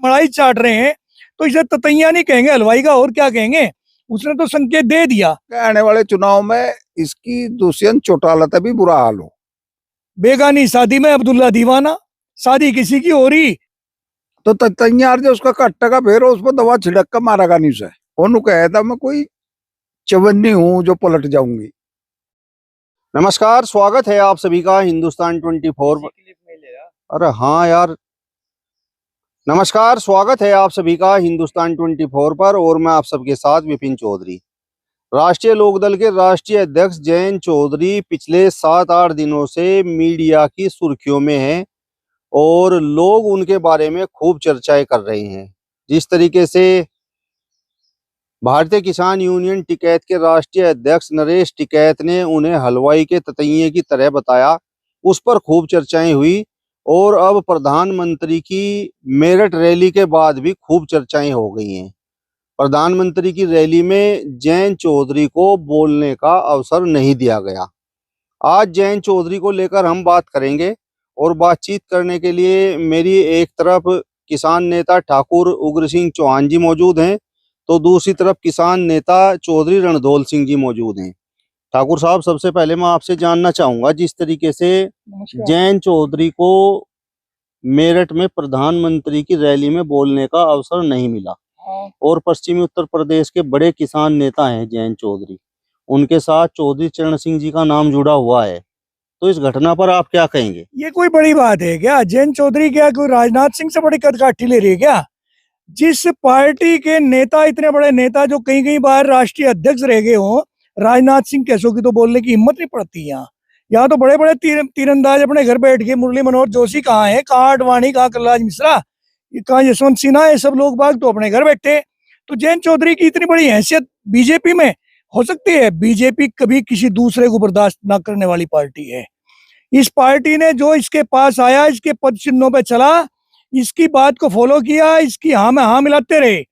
मलाई चाट रहे हैं, तो इसे ततैया नहीं कहेंगे, हलवाई का और क्या कहेंगे। उसने तो संकेत दे दिया। आने वाले चुनाव में इसकी दुष्यंत चौटाला तक भी बुरा हाल हो। बेगानी शादी में अब्दुल्ला दीवाना, शादी किसी की हो रही तो तैयार जो उसका कट्टा का फेरो उस पर दवा छिड़क कर मारेगा नहीं उसे। उन्होंने कहा था मैं कोई चवन्नी हूँ जो पलट जाऊंगी। नमस्कार, स्वागत है आप सभी का हिंदुस्तान 24। अरे हाँ यार, नमस्कार, स्वागत है आप सभी का हिंदुस्तान 24 पर और मैं आप सबके साथ विपिन चौधरी। राष्ट्रीय लोकदल के राष्ट्रीय अध्यक्ष जयंत चौधरी पिछले 7-8 दिनों से मीडिया की सुर्खियों में हैं और लोग उनके बारे में खूब चर्चाएं कर रहे हैं। जिस तरीके से भारतीय किसान यूनियन टिकैत के राष्ट्रीय अध्यक्ष नरेश टिकैत ने उन्हें हलवाई के ततैये की तरह बताया, उस पर खूब चर्चाएं हुई। और अब प्रधानमंत्री की मेरठ रैली के बाद भी खूब चर्चाएं हो गई हैं। प्रधानमंत्री की रैली में जयंत चौधरी को बोलने का अवसर नहीं दिया गया। आज जयंत चौधरी को लेकर हम बात करेंगे और बातचीत करने के लिए मेरी एक तरफ किसान नेता ठाकुर उग्र सिंह चौहान जी मौजूद हैं, तो दूसरी तरफ किसान नेता चौधरी रणधौल सिंह जी मौजूद हैं। ठाकुर साहब, सबसे पहले मैं आपसे जानना चाहूंगा, जिस तरीके से जयंत चौधरी को मेरठ में प्रधानमंत्री की रैली में बोलने का अवसर नहीं मिला और पश्चिमी उत्तर प्रदेश के बड़े किसान नेता हैं जयंत चौधरी, उनके साथ चौधरी चरण सिंह जी का नाम जुड़ा हुआ है, तो इस घटना पर आप क्या कहेंगे? ये कोई बड़ी बात है क्या? जयंत चौधरी क्या कोई राजनाथ सिंह से बड़ी कदकाठी ले रही है क्या? जिस पार्टी के नेता, इतने बड़े नेता जो कहीं कहीं बार राष्ट्रीय अध्यक्ष रह गए हों, राजनाथ सिंह कैसों की तो बोलने की हिम्मत नहीं पड़ती। यहाँ तो बड़े बड़े तीरंदाज अपने घर बैठ के, मुरली मनोहर जोशी कहाँ है, कहाँ आडवाणी, कहाँ कलराज मिश्रा, कहाँ यशवंत सिन्हा, ये सब लोग बाग तो अपने घर बैठे। तो जयंत चौधरी की इतनी बड़ी हैसियत बीजेपी में हो सकती है? बीजेपी कभी किसी दूसरे को बर्दाश्त ना करने वाली पार्टी है। इस पार्टी ने जो इसके पास आया, इसके पद चिन्हों पे चला, इसकी बात को फॉलो किया, इसकी हाँ में हाँ मिलाते रहे।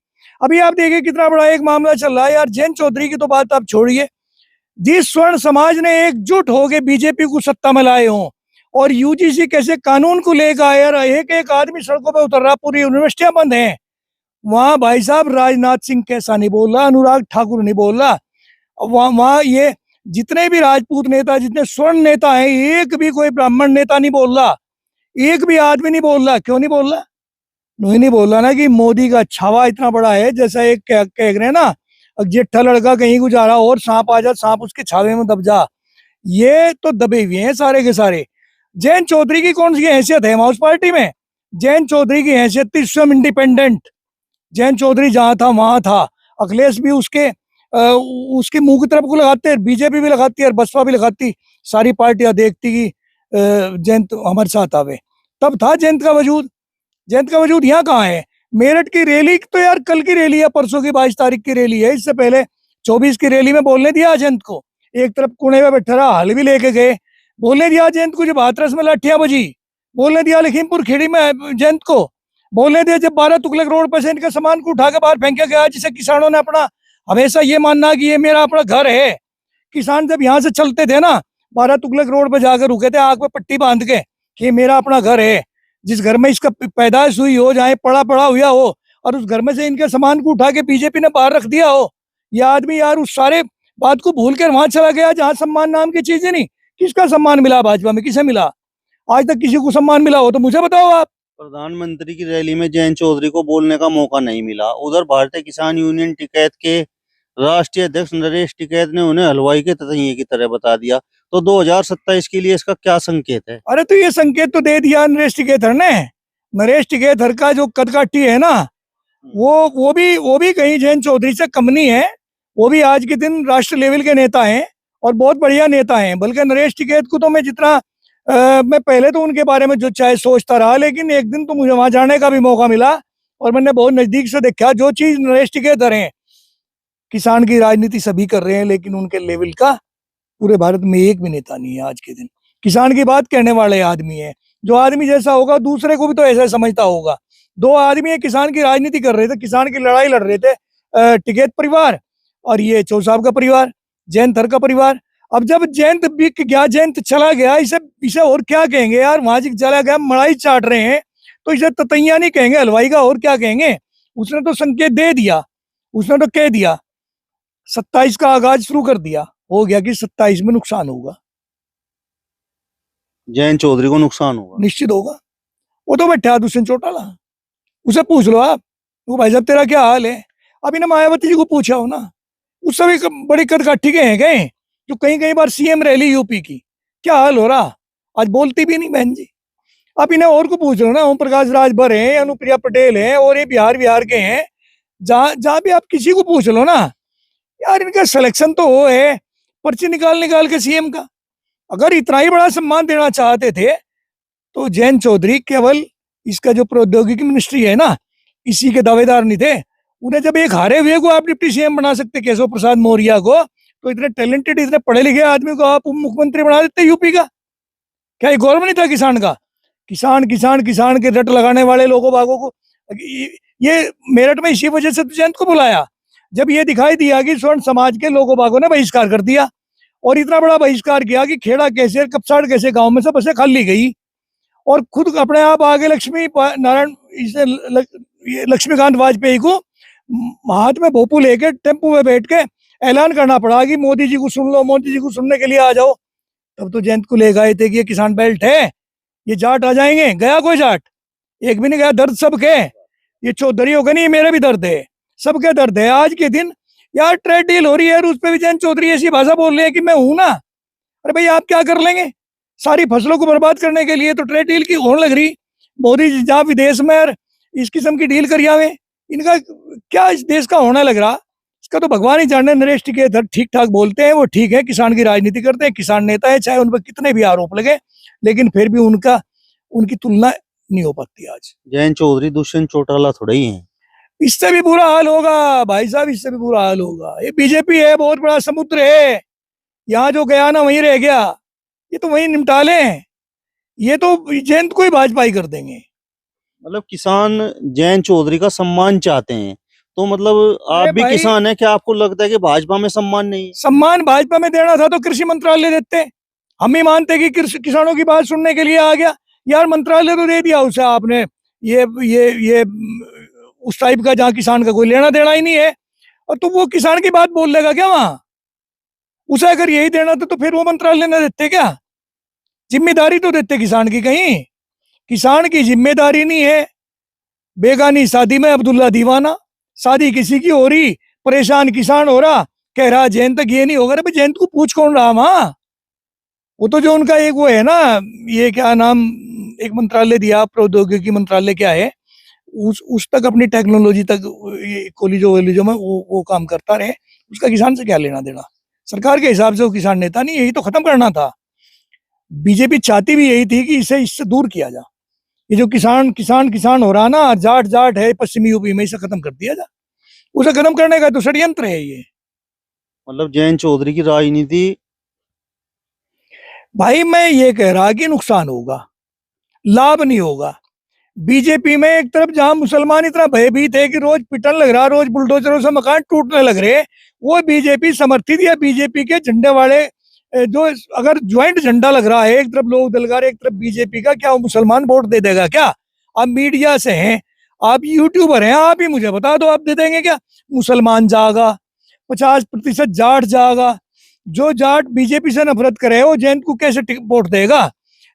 अभी आप देखिए कितना बड़ा एक मामला चल रहा है यार। जयंत चौधरी की तो बात आप छोड़िए, जिस स्वर्ण समाज ने एकजुट होकर बीजेपी को सत्ता में लाए हों और यूजीसी कैसे कानून को लेकर आए, यार एक एक आदमी सड़कों पे उतर रहा, पूरी यूनिवर्सिटियां बंद हैं, वहां भाई साहब राजनाथ सिंह कैसा नहीं बोल रहा, अनुराग ठाकुर नहीं बोल रहा, वहां ये जितने भी राजपूत नेता, जितने स्वर्ण नेता हैं, एक भी कोई ब्राह्मण नेता नहीं बोल रहा, एक भी आदमी नहीं बोल रहा। क्यों नहीं बोल रहा? नहीं बोल रहा ना कि मोदी का छावा इतना बड़ा है, जैसा एक कह रहे हैं ना, जेठा लड़का कहीं को जा रहा और सांप आ जा, सांप उसके छावे में दब जा। ये तो दबे हुए हैं सारे के सारे। जयंत चौधरी की कौन सी हैसियत है वहां उस पार्टी में? जयंत चौधरी की हैसियत थी स्वयं इंडिपेंडेंट। जयंत चौधरी जहां था वहां था। अखिलेश भी उसके मुंह की तरफ को लगाते, बीजेपी भी लगाती है और बसपा भी लगाती, सारी पार्टियां देखती कि जयंत हमारे साथ आवे। तब था जयंत का वजूद। जयंत का वजूद यहाँ कहाँ है? मेरठ की रैली तो यार कल की रैली है, परसों की 22 तारीख की रैली है, इससे पहले 24 की रैली में बोलने दिया जयंत को। एक तरफ कुएं में बैठा रहा, हल भी लेके गए, बोलने दिया जयंत को जब हाथरस में लाठियां बजी, बोलने दिया लखीमपुर खीरी में जयंत को, बोलने दिया जब 12 तुगलक रोड पर से इनके सामान को उठा के बाहर फेंका गया, जिसे किसानों ने अपना हमेशा ये मानना कि ये मेरा अपना घर है। किसान जब यहाँ से चलते थे ना, 12 तुगलक रोड पर जाकर रुके थे आग पे पट्टी बांध के कि ये मेरा अपना घर है, जिस घर में इसका पैदाइश हुई हो, जहाँ पड़ा हुआ हो, और उस घर में से इनके सामान को उठा के बीजेपी ने बाहर रख दिया हो। यह आदमी यार उस सारे बात को भूल कर वहां चला गया जहां सम्मान नाम की चीज ही नहीं। किसका सम्मान मिला भाजपा में? किसे मिला? आज तक किसी को सम्मान मिला हो तो मुझे बताओ आप। प्रधानमंत्री की रैली में जयंत चौधरी को बोलने का मौका नहीं मिला। उधर भारतीय किसान यूनियन टिकैत के राष्ट्रीय अध्यक्ष नरेश टिकैत ने उन्हें हलवाई के ततैये की तरह बता दिया। तो 2027 के लिए इसका क्या संकेत है? अरे तो ये संकेत तो दे दिया नरेश टिकैत ने। नरेश टिकैत का जो कदकाठी है ना, वो भी कहीं जयंत चौधरी से कम नहीं है। वो भी आज के दिन राष्ट्र लेवल के नेता हैं और बहुत बढ़िया नेता हैं। बल्कि नरेश टिकैत को तो मैं जितना मैं पहले तो उनके बारे में जो चाहे सोचता रहा, लेकिन एक दिन तो मुझे वहां जाने का भी मौका मिला और मैंने बहुत नजदीक से देखा जो चीज नरेश टिकैत हैं। किसान की राजनीति सभी कर रहे हैं, लेकिन उनके लेवल का पूरे भारत में एक भी नेता नहीं है आज के दिन। किसान की बात कहने वाले आदमी है, जो आदमी जैसा होगा दूसरे को भी तो ऐसा समझता होगा। दो आदमी किसान की राजनीति कर रहे थे, किसान की लड़ाई लड़ रहे थे, टिकैत परिवार और ये चौ साहब का परिवार, जयंत हर का परिवार। अब जब जयंत बिक गया, जयंत चला गया, इसे और क्या कहेंगे यार? वहां चला गया, मलाई चाट रहे हैं, तो इसे ततैया नहीं कहेंगे, हलवाई का और क्या कहेंगे। उसने तो संकेत दे दिया, उसने तो कह दिया 27 का आगाज शुरू कर दिया, हो गया कि 27 में नुकसान होगा, जयंत चौधरी को नुकसान होगा। निश्चित होगा। वो तो बैठा दुष्यंत चौटाला, उसे पूछ लो आप, वो भाई साहब तेरा क्या हाल है। अभी ना मायावती जी को पूछा हो ना, उससे भी बड़ी कदकाठी के हैं गए, जो कहीं कहीं बार सीएम रैली यूपी की, क्या हाल हो रहा, आज बोलती भी नहीं बहन जी। आप इन्हें और को पूछ लो ना, ओम प्रकाश राजभर हैं, अनुप्रिया पटेल हैं, और ये बिहार के हैं, जहां जहां भी आप किसी को पूछ लो ना, यार इनका सिलेक्शन तो वो है पर्ची निकाल के सीएम का। अगर इतना ही बड़ा सम्मान देना चाहते थे तो जयंत चौधरी केवल इसका जो प्रौद्योगिकी मिनिस्ट्री है ना, इसी के दावेदार नहीं थे। उन्हें जब एक हारे हुए को आप डिप्टी सीएम बना सकते केशव प्रसाद मौर्य को, तो इतने टैलेंटेड इतने पढ़े लिखे आदमी को आप उप मुख्यमंत्री बना देते यूपी का। क्या ये गौरव नहीं था किसान का? किसान किसान किसान के रट लगाने वाले लोगों बागों को ये मेरठ में इसी वजह से तो जयंत को बुलाया, जब ये दिखाई दिया कि स्वर्ण समाज के लोगों बागों ने बहिष्कार कर दिया, और इतना बड़ा बहिष्कार किया कि खेड़ा कैसे कपसाड़ कैसे गांव में से बसें खाली गई, और खुद अपने आप आगे लक्ष्मी नारायण इसे लक्ष्मीकांत वाजपेयी को हाथ में भोपू लेके टेम्पो में बैठ के ऐलान करना पड़ा कि मोदी जी को सुन लो, मोदी जी को सुनने के लिए आ जाओ। तब तो जयंत को ले गए थे कि ये किसान बेल्ट है, ये जाट आ जाएंगे, गया कोई जाट? एक भी नहीं गया। दर्द सबके, ये चौधरी होगा नहीं, मेरे भी दर्द है, सबके दर्द है। आज के दिन यार ट्रेड डील हो रही है, उस पर भी जयंत चौधरी ऐसी भाषा बोल रहे हैं कि मैं हूं ना। अरे भाई आप क्या कर लेंगे सारी फसलों को बर्बाद करने के लिए? तो ट्रेड डील की होने लग रही, मोदी जी जहाँ विदेश में इस किस्म की डील करिया हुए, इनका क्या इस देश का होने लग रहा, इसका तो भगवान ही जाने। नरेश टिकैत ठीक ठाक बोलते हैं, वो ठीक है, किसान की राजनीति करते हैं, किसान नेता है, चाहे उन पर कितने भी आरोप लगे, लेकिन फिर भी उनकी तुलना नहीं हो पाती आज। जयंत चौधरी दुष्यंत चौटाला थोड़ा ही है। इससे भी बुरा हाल होगा भाई साहब, इससे भी बुरा हाल होगा। ये बीजेपी है, बहुत बड़ा समुद्र है, यहाँ जो गया ना वहीं रह गया, ये तो वहीं निपटा लें, ये तो जयंत को ही भाजपाई कर देंगे। मतलब किसान जयंत चौधरी का सम्मान चाहते हैं, तो मतलब आप अरे भी भाई, किसान हैं, क्या आपको लगता है कि भाजपा में सम्मान नहीं है? सम्मान भाजपा में देना था तो कृषि मंत्रालय देते, हम ही मानते कि किसानों की बात सुनने के लिए आ गया। यार मंत्रालय तो दे दिया उसे आपने, ये उस टाइप का जहाँ किसान का कोई लेना देना ही नहीं है, और तो वो किसान की बात बोल लेगा क्या वहां? उसे अगर यही देना था तो फिर वो मंत्रालय न देते क्या? जिम्मेदारी तो देते किसान की, कहीं किसान की जिम्मेदारी नहीं है। बेगानी शादी में अब्दुल्ला दीवाना, शादी किसी की हो रही, परेशान किसान हो रहा, कह रहा जयंत तक ये नहीं होगा। अरे जयंत को पूछ कौन रहा वहां? वो तो जो उनका एक वो है ना, ये क्या नाम, एक मंत्रालय दिया, प्रौद्योगिकी मंत्रालय क्या है, उस तक अपनी टेक्नोलॉजी तक कॉलेजों वॉलेजों में वो काम करता रहे, उसका किसान से क्या लेना देना? सरकार के हिसाब से वो किसान नेता नहीं, यही तो खत्म करना था। बीजेपी चाहती भी यही थी कि इसे इससे दूर किया जा, ये जो किसान किसान किसान हो रहा ना, जाट जाट है पश्चिमी यूपी में, इसे खत्म कर दिया जा। उसे खत्म करने का तो षड्यंत्र है ये। मतलब जयंत चौधरी की राजनीति, भाई मैं ये कह रहा कि नुकसान होगा, लाभ नहीं होगा। बीजेपी में एक तरफ जहां मुसलमान इतना भयभीत है कि रोज पिटन लग रहा, रोज बुलडोजरों से मकान टूटने लग रहे, वो बीजेपी समर्थित या बीजेपी के झंडे वाले जो अगर ज्वाइंट झंडा लग रहा है, एक तरफ लोक दल का एक तरफ बीजेपी का, क्या वो मुसलमान वोट दे देगा क्या? आप मीडिया से हैं, आप यूट्यूबर हैं, आप ही मुझे बता दो, आप दे देंगे क्या? मुसलमान जागा, 50% जाट जागा। जो जाट बीजेपी से नफरत करे वो जयंत को कैसे वोट देगा?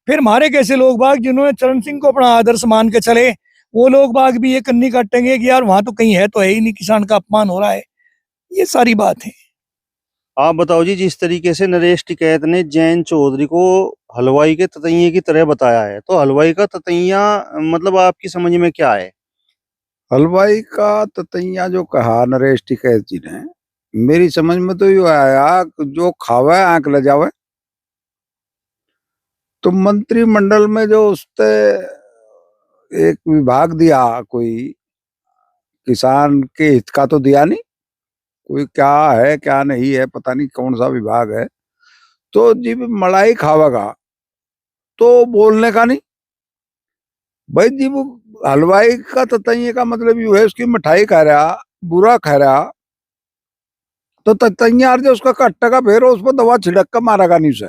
फिर हमारे कैसे लोग बाग जिन्होंने चरण सिंह को अपना आदर्श मान के चले, वो लोग बाग भी ये कन्नी काटेंगे कि यार वहां तो कहीं है तो है ही नहीं, किसान का अपमान हो रहा है। ये सारी बात है। आप बताओ जी, जिस तरीके से नरेश टिकैत ने जयंत चौधरी को हलवाई के ततैये की तरह बताया है, तो हलवाई का ततैया मतलब आपकी समझ में क्या है? हलवाई का ततैया जो कहा नरेश टिकैत जी ने, मेरी समझ में तो यो आया जो खावे आंख ले जावे। तो मंत्रिमंडल में जो उसने एक विभाग दिया, कोई किसान के हित का तो दिया नहीं, कोई क्या है क्या नहीं है पता नहीं कौन सा विभाग है। तो जी मलाई खावेगा तो बोलने का नहीं भाई जी। वो हलवाई का ततैये का मतलब यू है उसकी मिठाई खा रहा, बुरा खा रहा, तो ततैया जो उसका कट्टा का फेरो उस पर दवा छिड़क कर मारेगा नहीं उसे।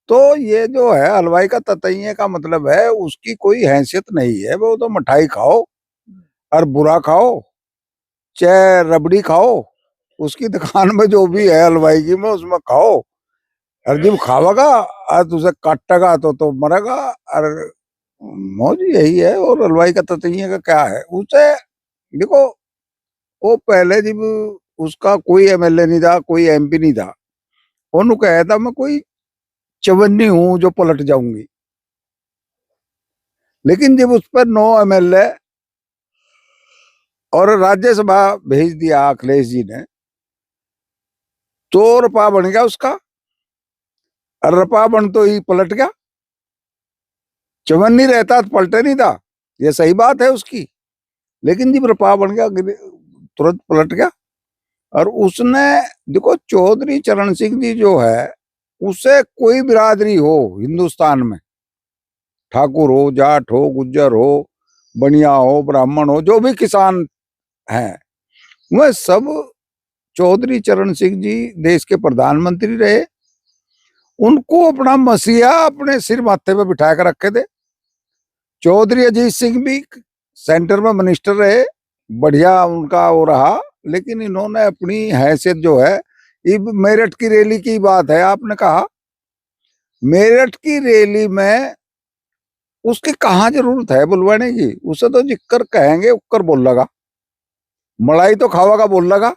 तो ये जो है हलवाई का ततैये का मतलब है उसकी कोई हैसियत नहीं है। वो तो मिठाई खाओ और बुरा खाओ चाहे रबड़ी खाओ, उसकी दुकान में जो भी है हलवाई की में उसमें खाओ। और जब खावेगा और तुझे काटेगा तो मरेगा। और मौज यही है। और हलवाई का ततैये का क्या है उसे देखो। वो पहले जब उसका कोई एमएलए नहीं था, कोई एमपी नहीं था, उन्होंने कहा था मैं कोई चवन्नी हूं जो पलट जाऊंगी। लेकिन जब उस पर 9 एमएलए और राज्यसभा भेज दिया अखिलेश जी ने, तो रपा बन गया उसका। और रपा बन तो ही पलट गया। चवन्नी रहता तो पलटे नहीं था, ये सही बात है उसकी। लेकिन जब रपा बन गया तुरंत पलट गया। और उसने देखो चौधरी चरण सिंह जी जो है, उसे कोई बिरादरी हो हिंदुस्तान में, ठाकुर हो, जाट हो, गुज्जर हो, बनिया हो, ब्राह्मण हो, जो भी किसान हैं, वह सब चौधरी चरण सिंह जी देश के प्रधानमंत्री रहे। उनको अपना मसीहा अपने सिर माथे पे बिठा कर रखे थे। चौधरी अजीत सिंह भी सेंटर में मिनिस्टर रहे, बढ़िया उनका वो रहा। लेकिन इन्होंने अपनी हैसियत जो है, ये मेरठ की रैली की बात है, आपने कहा मेरठ की रैली में उसकी कहाँ जरूरत है बुलवाने की। उसे तो जिक्कर कहेंगे उक्कर बोल लगा, मलाई तो खावागा बोल लगा।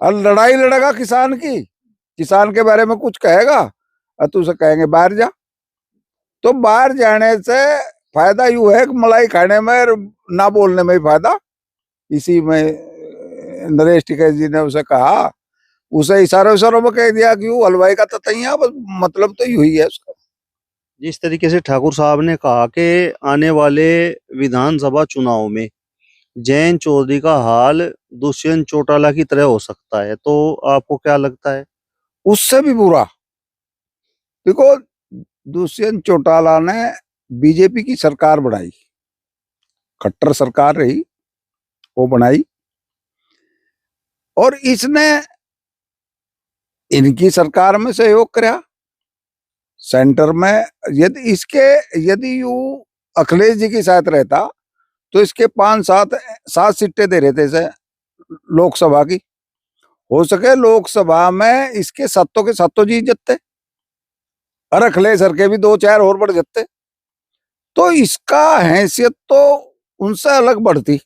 और लड़ाई लड़ेगा किसान की, किसान के बारे में कुछ कहेगा और तू उसे कहेंगे बाहर जा। तो बाहर जाने से फायदा यू है कि मलाई खाने में ना बोलने में ही फायदा। इसी में नरेश टिकैत जी ने उसे कहा, उसे इशारों इशारों में कह दिया कि वो हलवाई का ततैया, बस मतलब तो यही है उसका। जिस तरीके से ठाकुर साहब ने कहा कि आने वाले विधानसभा चुनाव में जयंत चौधरी का हाल दुष्यंत चौटाला की तरह हो सकता है, तो आपको क्या लगता है? उससे भी बुरा। देखो दुष्यंत चौटाला ने बीजेपी की सरकार बनाई, खट्टर सरकार रही, वो बनाई। और इसने इनकी सरकार में सहयोग करा सेंटर में। यदि यू अखिलेश जी के साथ रहता तो इसके 5-7 सीटें दे रहे थे इसे लोकसभा की। हो सके लोकसभा में इसके सातों के सातों जीत जाते और अखिलेश सर के भी 2-4 और बढ़ जाते। तो इसका हैसियत तो उनसे अलग बढ़ती।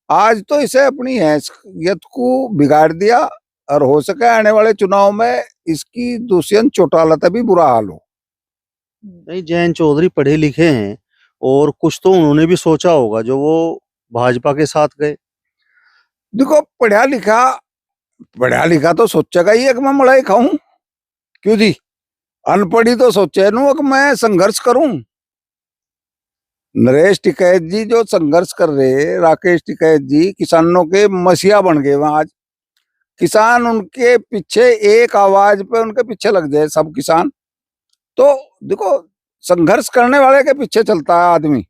आज तो इसे अपनी हैसियत को बिगाड़ दिया। और हो सके आने वाले चुनाव में इसकी दुष्यंत चौटाला तक भी बुरा हाल हो। नहीं, जयंत चौधरी पढ़े लिखे हैं और कुछ तो उन्होंने भी सोचा होगा जो वो भाजपा के साथ गए। देखो पढ़ा लिखा तो सोचेगा ही है कि मैं मलाई खाऊं, क्यों जी। अनपढ़ी तो सोचे नु कि मैं संघर्ष करूं। नरेश टिकैत जी जो संघर्ष कर रहे, राकेश टिकैत जी किसानों के मसीहा बन गए वहां आज। किसान उनके पीछे, एक आवाज पे उनके पीछे लग जाए सब किसान। तो देखो संघर्ष करने वाले के पीछे चलता है आदमी।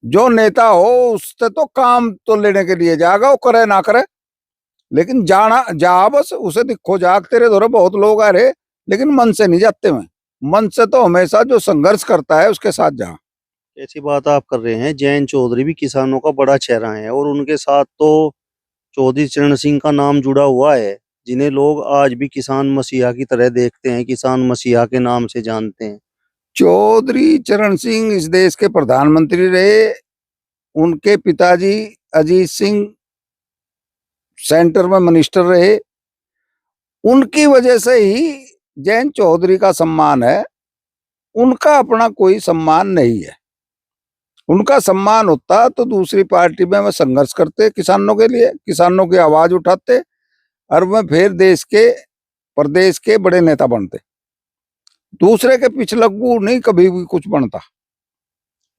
जो नेता हो उससे तो काम तो लेने के लिए जाएगा, वो करे ना करे, लेकिन जाना जा बस उसे दिखो जाग तेरे धोरे बहुत लोग आ रहे, लेकिन मन से नहीं जाते। मैं मन से तो हमेशा जो संघर्ष करता है उसके साथ जा। ऐसी बात आप कर रहे हैं, जयंत चौधरी भी किसानों का बड़ा चेहरा है और उनके साथ तो चौधरी चरण सिंह का नाम जुड़ा हुआ है, जिन्हें लोग आज भी किसान मसीहा की तरह देखते हैं, किसान मसीहा के नाम से जानते हैं। चौधरी चरण सिंह इस देश के प्रधानमंत्री रहे। उनके पिताजी अजीत सिंह सेंटर में मिनिस्टर रहे। उनकी वजह से ही जयंत चौधरी का सम्मान है। उनका अपना कोई सम्मान नहीं है। उनका सम्मान होता तो दूसरी पार्टी में वह संघर्ष करते, किसानों के लिए, किसानों की आवाज उठाते और वह फिर देश के प्रदेश के बड़े नेता बनते। दूसरे के पीछे लग्गू नहीं कभी भी कुछ बनता।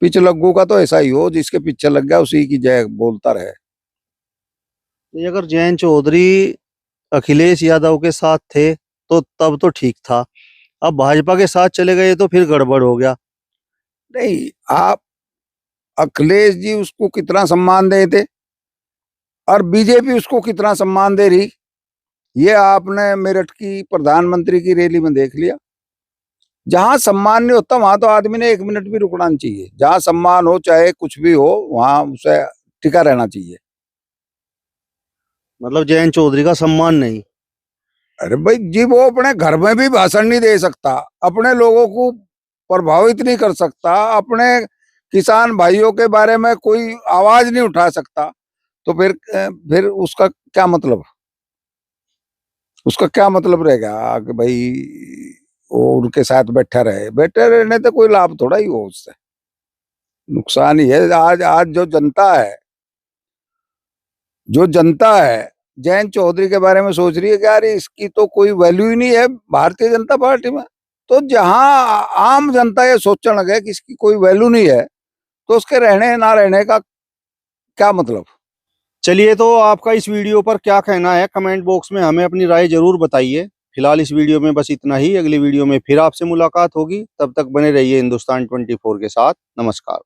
पीछे लग्गू का तो ऐसा ही हो, जिसके पीछे लग गया उसी की जय बोलता रहे। तो अगर जयंत चौधरी अखिलेश यादव के साथ थे तो तब तो ठीक था, अब भाजपा के साथ चले गए तो फिर गड़बड़ हो गया। नहीं, आप अखिलेश जी उसको कितना सम्मान दे थे और बीजेपी उसको कितना सम्मान दे रही, ये आपने मेरठ की प्रधानमंत्री की रैली में देख लिया। जहां सम्मान नहीं होता वहां तो आदमी ने 1 मिनट भी रुकना नहीं चाहिए। जहां सम्मान हो चाहे कुछ भी हो वहां उसे टिका रहना चाहिए। मतलब जयंत चौधरी का सम्मान नहीं। अरे भाई जी, वो अपने घर में भी भाषण नहीं दे सकता, अपने लोगों को प्रभावित नहीं कर सकता, अपने किसान भाइयों के बारे में कोई आवाज नहीं उठा सकता, तो फिर उसका क्या मतलब? उसका क्या मतलब रहेगा कि भाई वो उनके साथ बैठे रहने तो कोई लाभ थोड़ा ही हो, उससे नुकसान ही है। आज जो जनता है जयंत चौधरी के बारे में सोच रही है कि यार इसकी तो कोई वैल्यू ही नहीं है भारतीय जनता पार्टी में। तो जहां आम जनता ये सोचने लगे कि इसकी कोई वैल्यू नहीं है, तो उसके रहने ना रहने का क्या मतलब? चलिए, तो आपका इस वीडियो पर क्या कहना है कमेंट बॉक्स में हमें अपनी राय जरूर बताइए। फिलहाल इस वीडियो में बस इतना ही। अगली वीडियो में फिर आपसे मुलाकात होगी, तब तक बने रहिए हिंदुस्तान 24 के साथ। नमस्कार।